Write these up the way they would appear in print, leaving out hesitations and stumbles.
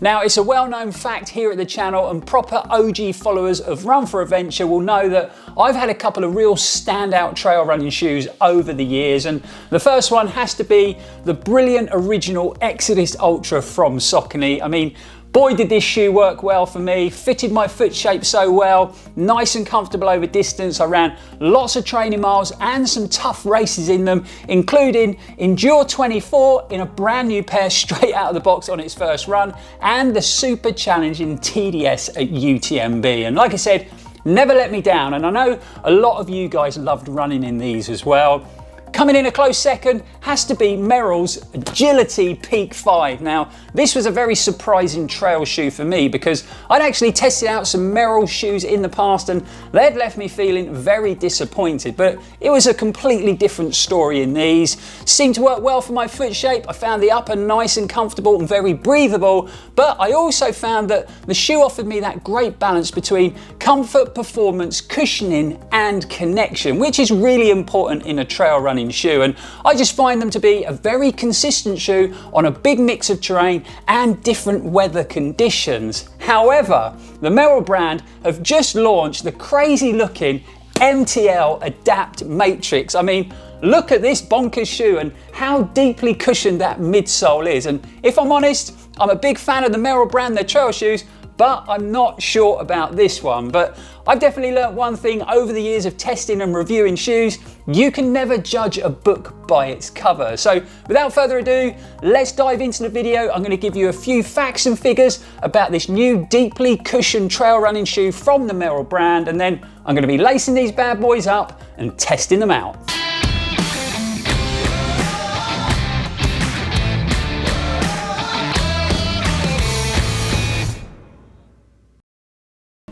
Now, it's a well-known fact here at the channel, and proper OG followers of Run4Adventure will know that I've had a couple of real standout trail running shoes over the years, and the first one has to be the brilliant original Exodus Ultra from Saucony. I mean, boy did this shoe work well for me, fitted my foot shape so well, nice and comfortable over distance. I ran lots of training miles and some tough races in them, including Endure 24 in a brand new pair straight out of the box on its first run, and the super challenging TDS at UTMB. And like I said, never let me down, and I know a lot of you guys loved running in these as well. Coming in a close second has to be Merrell's Agility Peak 5. Now, this was a very surprising trail shoe for me because I'd actually tested out some Merrell shoes in the past and they'd left me feeling very disappointed, but it was a completely different story in these. Seemed to work well for my foot shape. I found the upper nice and comfortable and very breathable, but I also found that the shoe offered me that great balance between comfort, performance, cushioning and connection, which is really important in a trail running shoe, and I just find them to be a very consistent shoe on a big mix of terrain and different weather conditions. However, the Merrell brand have just launched the crazy looking MTL Adapt Matryx. I mean, look at this bonkers shoe and how deeply cushioned that midsole is, and if I'm honest, I'm a big fan of the Merrell brand, their trail shoes, but I'm not sure about this one. But I've definitely learnt one thing over the years of testing and reviewing shoes: you can never judge a book by its cover. So without further ado, let's dive into the video. I'm going to give you a few facts and figures about this new deeply cushioned trail running shoe from the Merrell brand, and then I'm going to be lacing these bad boys up and testing them out.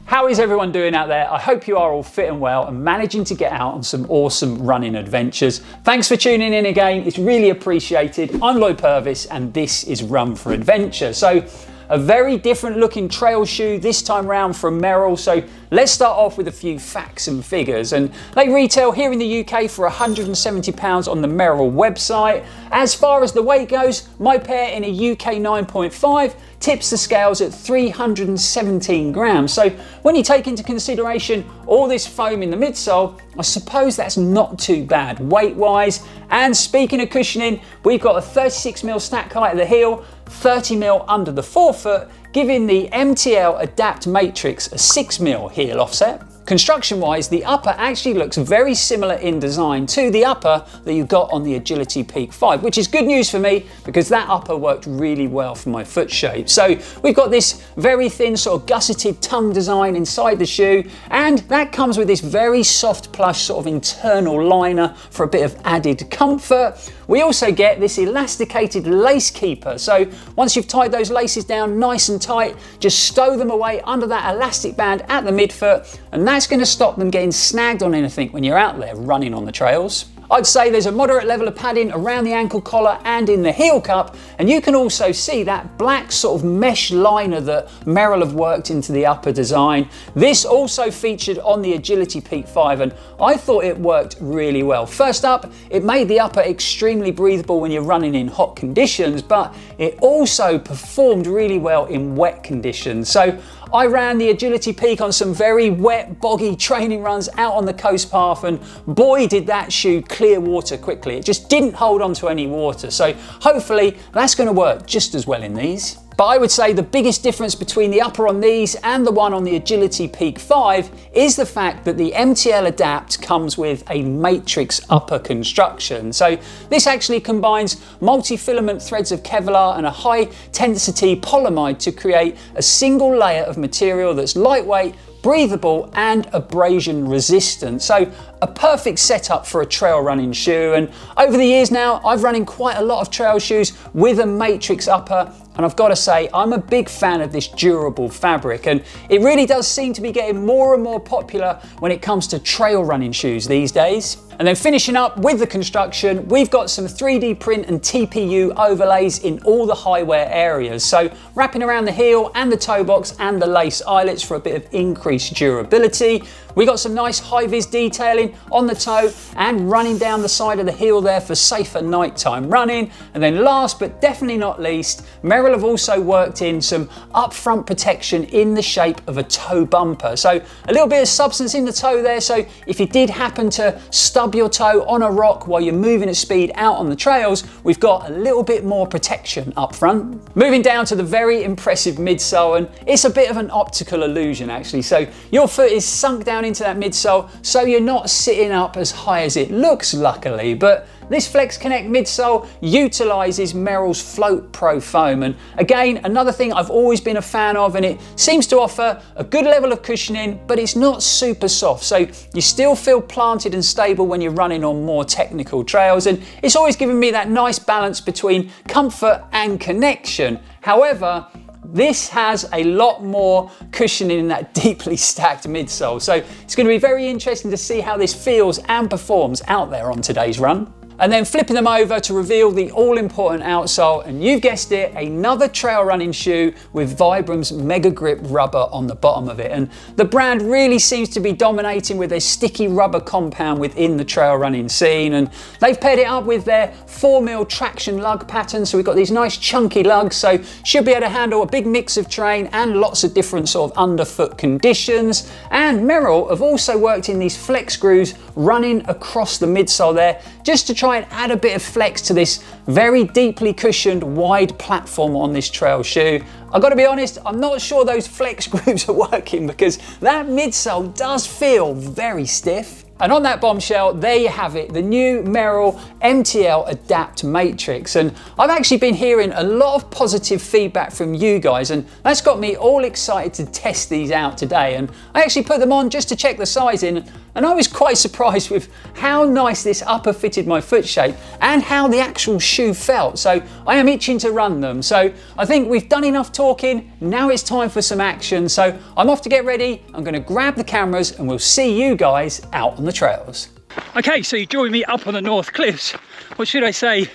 How is everyone doing out there? I hope you are all fit and well and managing to get out on some awesome running adventures. Thanks for tuning in again, it's really appreciated. I'm Lloyd Purvis and this is Run4Adventure. So, a very different looking trail shoe this time round from Merrell. So let's start off with a few facts and figures. And they retail here in the UK for £170 on the Merrell website. As far as the weight goes, my pair in a UK 9.5 tips the scales at 317 grams. So when you take into consideration all this foam in the midsole, I suppose that's not too bad weight wise. And speaking of cushioning, we've got a 36mm stack height at the heel, 30mm under the forefoot, giving the MTL Adapt Matryx a 6mm heel offset. Construction wise, the upper actually looks very similar in design to the upper that you got on the Agility Peak 5, which is good news for me because that upper worked really well for my foot shape. So we've got this very thin sort of gusseted tongue design inside the shoe, and that comes with this very soft plush sort of internal liner for a bit of added comfort. We also get this elasticated lace keeper. So once you've tied those laces down nice and tight, just stow them away under that elastic band at the midfoot, and that's going to stop them getting snagged on anything when you're out there running on the trails. I'd say there's a moderate level of padding around the ankle collar and in the heel cup, and you can also see that black sort of mesh liner that Merrell have worked into the upper design. This also featured on the Agility Peak 5, and I thought it worked really well. First up, it made the upper extremely breathable when you're running in hot conditions, but it also performed really well in wet conditions. So I ran the Agility Peak on some very wet, boggy training runs out on the coast path, and boy did that shoe clear water quickly. It just didn't hold on to any water, so hopefully that's going to work just as well in these. But I would say the biggest difference between the upper on these and the one on the Agility Peak 5 is the fact that the MTL Adapt comes with a matrix upper construction. So this actually combines multi-filament threads of Kevlar and a high tensity polyamide to create a single layer of material that's lightweight, breathable and abrasion resistant. So a perfect setup for a trail running shoe. And over the years now, I've run in quite a lot of trail shoes with a matrix upper, and I've got to say I'm a big fan of this durable fabric, and it really does seem to be getting more and more popular when it comes to trail running shoes these days. And then finishing up with the construction, we've got some 3D print and TPU overlays in all the high wear areas. So wrapping around the heel and the toe box and the lace eyelets for a bit of increased durability. We got some nice high-vis detailing on the toe and running down the side of the heel there for safer nighttime running. And then last but definitely not least, Merrell have also worked in some upfront protection in the shape of a toe bumper. So a little bit of substance in the toe there, so if you did happen to stub your toe on a rock while you're moving at speed out on the trails, we've got a little bit more protection up front. Moving down to the very impressive midsole, and it's a bit of an optical illusion actually. So your foot is sunk down into that midsole, so you're not sitting up as high as it looks, luckily. But this Flex Connect midsole utilizes Merrell's Float Pro foam, and again, another thing I've always been a fan of, and it seems to offer a good level of cushioning, but it's not super soft, so you still feel planted and stable when you're running on more technical trails, and it's always given me that nice balance between comfort and connection. However, this has a lot more cushioning in that deeply stacked midsole, so it's going to be very interesting to see how this feels and performs out there on today's run. And then flipping them over to reveal the all-important outsole, and you've guessed it, another trail running shoe with Vibrams Mega Grip rubber on the bottom of it. And the brand really seems to be dominating with their sticky rubber compound within the trail running scene, and they've paired it up with their 4mm traction lug pattern, so we've got these nice chunky lugs, so should be able to handle a big mix of terrain and lots of different sort of underfoot conditions. And Merrell have also worked in these flex screws running across the midsole there, just to try and add a bit of flex to this very deeply cushioned wide platform on this trail shoe. I've got to be honest, I'm not sure those flex screws are working because that midsole does feel very stiff. And on that bombshell, there you have it, the new Merrell MTL Adapt Matryx. And I've actually been hearing a lot of positive feedback from you guys, and that's got me all excited to test these out today. And I actually put them on just to check the sizing, and I was quite surprised with how nice this upper fitted my foot shape and how the actual shoe felt. So I am itching to run them. So I think we've done enough talking, now it's time for some action. So I'm off to get ready, I'm gonna grab the cameras, and we'll see you guys out on the trails. Okay, so you join me up on the North Cliffs. What should I say?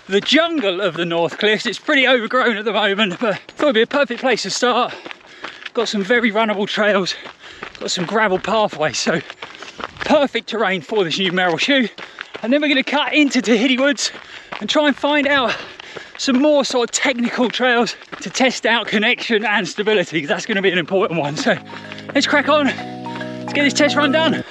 The jungle of the North Cliffs. It's pretty overgrown at the moment, but I thought it'd be a perfect place to start. Got some very runnable trails, got some gravel pathways, so perfect terrain for this new Merrell shoe. And then we're going to cut into Tahiti Woods and try and find out some more sort of technical trails to test out connection and stability, because that's going to be an important one. So let's crack on, let's get this test run done.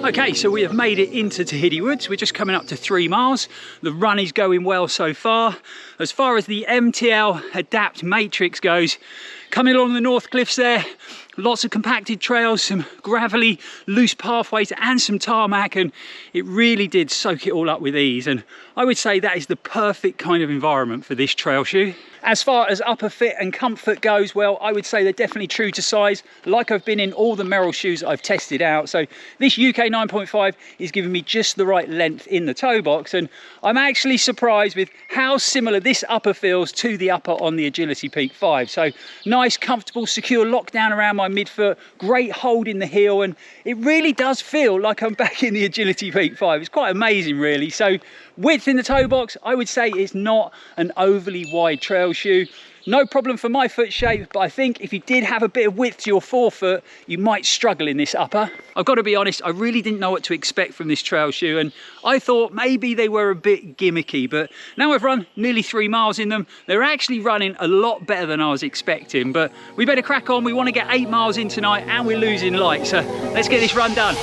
Okay, so we have made it into Tahiti Woods. We're just coming up to 3 miles. The run is going well so far. As far as the MTL Adapt Matryx goes, coming along the North Cliffs there, lots of compacted trails, some gravelly, loose pathways and some tarmac, and it really did soak it all up with ease. And I would say that is the perfect kind of environment for this trail shoe. As far as upper fit and comfort goes, well, I would say they're definitely true to size, like I've been in all the Merrell shoes that I've tested out. So this UK 9.5 is giving me just the right length in the toe box, and I'm actually surprised with how similar this upper feels to the upper on the Agility Peak 5. So nice, comfortable, secure lockdown around my midfoot, great hold in the heel, and it really does feel like I'm back in the Agility Peak 5. It's quite amazing, really. So width in the toe box, I would say it's not an overly wide trail shoe. No problem for my foot shape, but I think if you did have a bit of width to your forefoot, you might struggle in this upper. I've got to be honest, I really didn't know what to expect from this trail shoe, and I thought maybe they were a bit gimmicky, but now I've run nearly 3 miles in them, they're actually running a lot better than I was expecting. But we better crack on, we want to get 8 miles in tonight and we're losing light, so let's get this run done.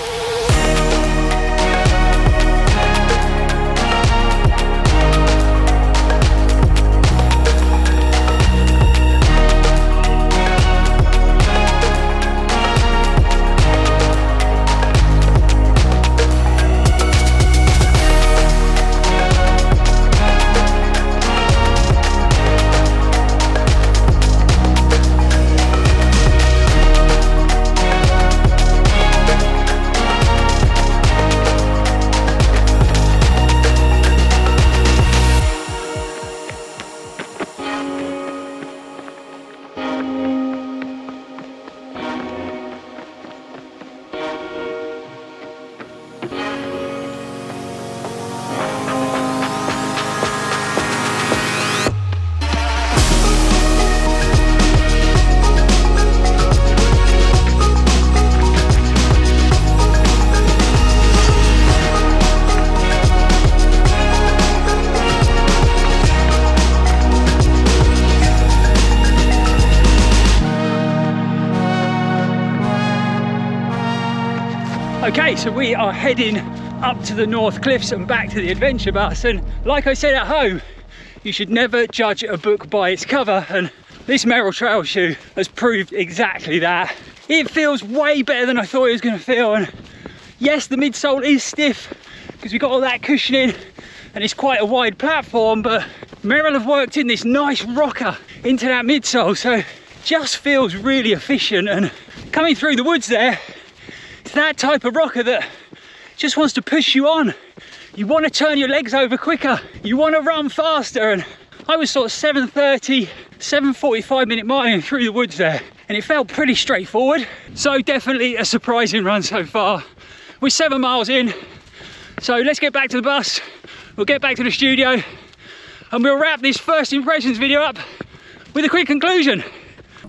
Okay, so we are heading up to the North Cliffs and back to the adventure bus, and like I said at home, you should never judge a book by its cover, and this Merrell trail shoe has proved exactly that. It feels way better than I thought it was going to feel, and yes, the midsole is stiff because we've got all that cushioning and it's quite a wide platform, but Merrell have worked in this nice rocker into that midsole, so it just feels really efficient. And coming through the woods there, it's that type of rocker that just wants to push you on. You want to turn your legs over quicker, you want to run faster, and I was sort of 7:30, 7:45 minute miling through the woods there, and it felt pretty straightforward. So definitely a surprising run so far. We're 7 miles in, so let's get back to the bus, we'll get back to the studio, and we'll wrap this first impressions video up with a quick conclusion.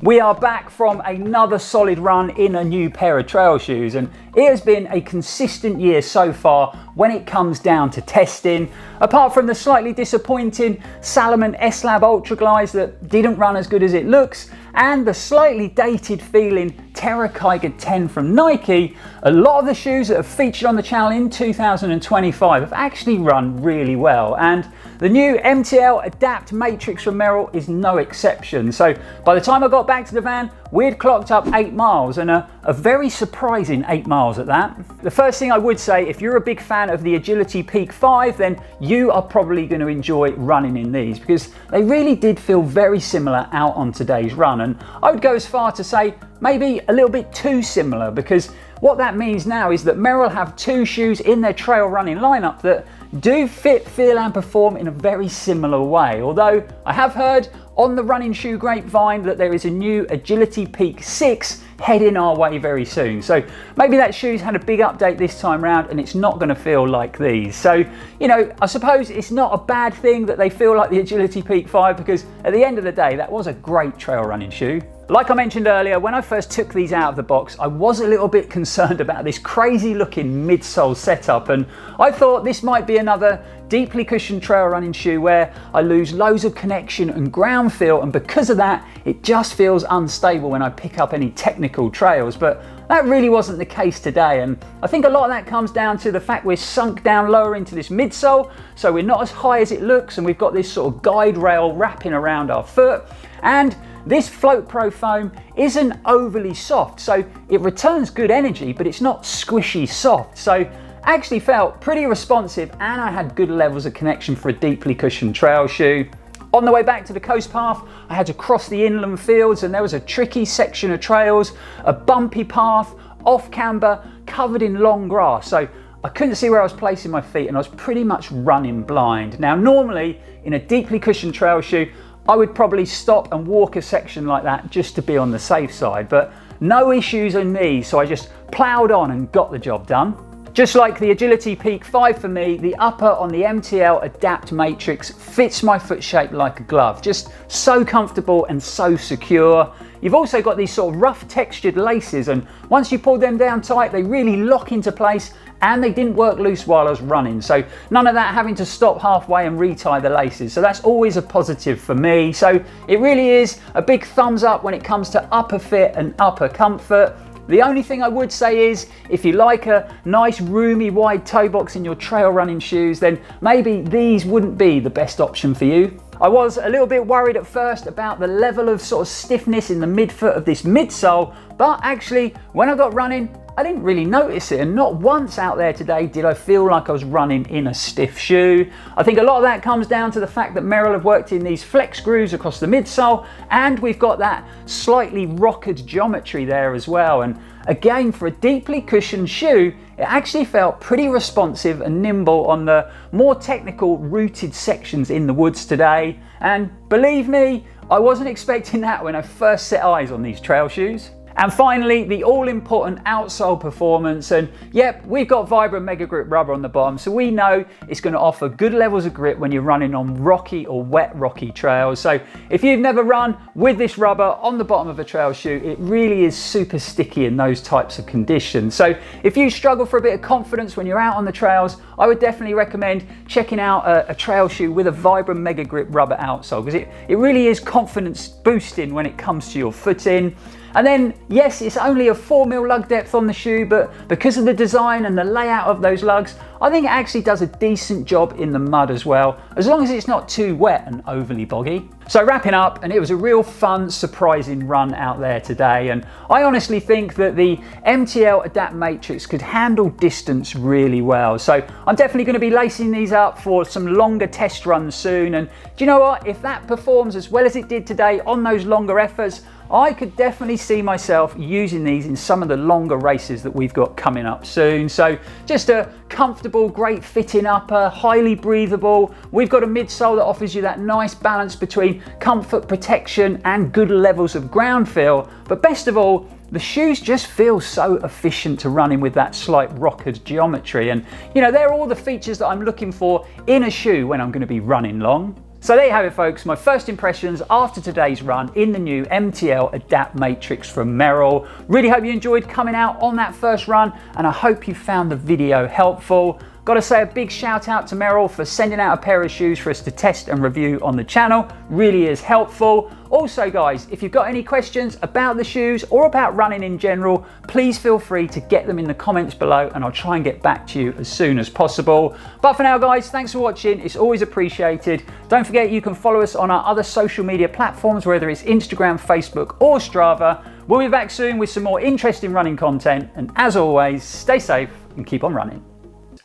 We are back from another solid run in a new pair of trail shoes, and it has been a consistent year so far when it comes down to testing. Apart from the slightly disappointing Salomon S-Lab Ultra Glides that didn't run as good as it looks, and the slightly dated feeling Terra Kiger 10 from Nike, a lot of the shoes that have featured on the channel in 2025 have actually run really well, and the new MTL Adapt Matryx from Merrell is no exception. So by the time I got back to the van, we'd clocked up 8 miles, and a very surprising 8 miles at that. The first thing I would say, if you're a big fan of the Agility Peak 5, then you are probably going to enjoy running in these, because they really did feel very similar out on today's run, and I would go as far to say maybe a little bit too similar, because what that means now is that Merrell have 2 shoes in their trail running lineup that do fit, feel and perform in a very similar way. Although I have heard on the running shoe grapevine that there is a new Agility Peak 6 heading our way very soon. So maybe that shoe's had a big update this time round and it's not going to feel like these. So, you know, I suppose it's not a bad thing that they feel like the Agility Peak 5, because at the end of the day, that was a great trail running shoe. Like I mentioned earlier, when I first took these out of the box, I was a little bit concerned about this crazy looking midsole setup, and I thought this might be another deeply cushioned trail running shoe where I lose loads of connection and ground feel, and because of that, it just feels unstable when I pick up any technical trails. But that really wasn't the case today, and I think a lot of that comes down to the fact we're sunk down lower into this midsole, so we're not as high as it looks, and we've got this sort of guide rail wrapping around our foot, and this Float Pro foam isn't overly soft, so it returns good energy, but it's not squishy soft. So actually felt pretty responsive, and I had good levels of connection for a deeply cushioned trail shoe. On the way back to the coast path, I had to cross the inland fields, and there was a tricky section of trails, a bumpy path, off camber, covered in long grass. So I couldn't see where I was placing my feet, and I was pretty much running blind. Now, normally in a deeply cushioned trail shoe, I would probably stop and walk a section like that just to be on the safe side, but no issues on these, so I just ploughed on and got the job done. Just like the Agility Peak 5 for me, the upper on the MTL Adapt Matryx fits my foot shape like a glove. Just so comfortable and so secure. You've also got these sort of rough textured laces, and once you pull them down tight, they really lock into place, and they didn't work loose while I was running. So none of that having to stop halfway and retie the laces. So that's always a positive for me. So it really is a big thumbs up when it comes to upper fit and upper comfort. The only thing I would say is, if you like a nice roomy wide toe box in your trail running shoes, then maybe these wouldn't be the best option for you. I was a little bit worried at first about the level of sort of stiffness in the midfoot of this midsole, but actually when I got running, I didn't really notice it, and not once out there today did I feel like I was running in a stiff shoe. I think a lot of that comes down to the fact that Merrell have worked in these flex grooves across the midsole, and we've got that slightly rockered geometry there as well. And again, for a deeply cushioned shoe, it actually felt pretty responsive and nimble on the more technical rooted sections in the woods today. And believe me, I wasn't expecting that when I first set eyes on these trail shoes. And finally, the all-important outsole performance. And yep, we've got Vibram Mega Grip rubber on the bottom, so we know it's going to offer good levels of grip when you're running on rocky or wet rocky trails. So if you've never run with this rubber on the bottom of a trail shoe, it really is super sticky in those types of conditions. So if you struggle for a bit of confidence when you're out on the trails, I would definitely recommend checking out a trail shoe with a Vibram Mega Grip rubber outsole, because it really is confidence boosting when it comes to your footing. And then, yes, it's only a 4mm lug depth on the shoe, but because of the design and the layout of those lugs, I think it actually does a decent job in the mud as well, as long as it's not too wet and overly boggy. So wrapping up, and it was a real fun, surprising run out there today, and I honestly think that the MTL Adapt Matryx could handle distance really well. So I'm definitely going to be lacing these up for some longer test runs soon, and do you know what? If that performs as well as it did today on those longer efforts, I could definitely see myself using these in some of the longer races that we've got coming up soon. So just a comfortable, great fitting upper, highly breathable. We've got a midsole that offers you that nice balance between comfort, protection, and good levels of ground feel. But best of all, the shoes just feel so efficient to run in with that slight rockered geometry. And you know, they're all the features that I'm looking for in a shoe when I'm going to be running long. So there you have it, folks, my first impressions after today's run in the new MTL Adapt Matryx from Merrell. Really hope you enjoyed coming out on that first run, and I hope you found the video helpful. Got to say a big shout out to Merrell for sending out a pair of shoes for us to test and review on the channel. Really is helpful. Also guys, if you've got any questions about the shoes or about running in general, please feel free to get them in the comments below and I'll try and get back to you as soon as possible. But for now guys, thanks for watching. It's always appreciated. Don't forget you can follow us on our other social media platforms, whether it's Instagram, Facebook or Strava. We'll be back soon with some more interesting running content, and as always, stay safe and keep on running.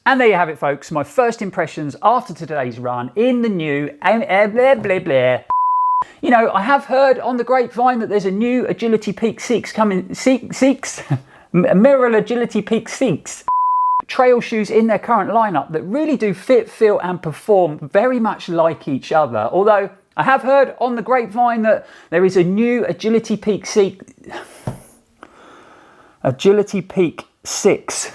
And there you have it, folks, my first impressions after today's run in the new You know, I have heard on the grapevine that there's a new Agility Peak 6 coming, Merrell Agility Peak 6 trail shoes in their current lineup that really do fit, feel and perform very much like each other. Although I have heard on the grapevine that there is a new Agility Peak 6. Agility Peak 6.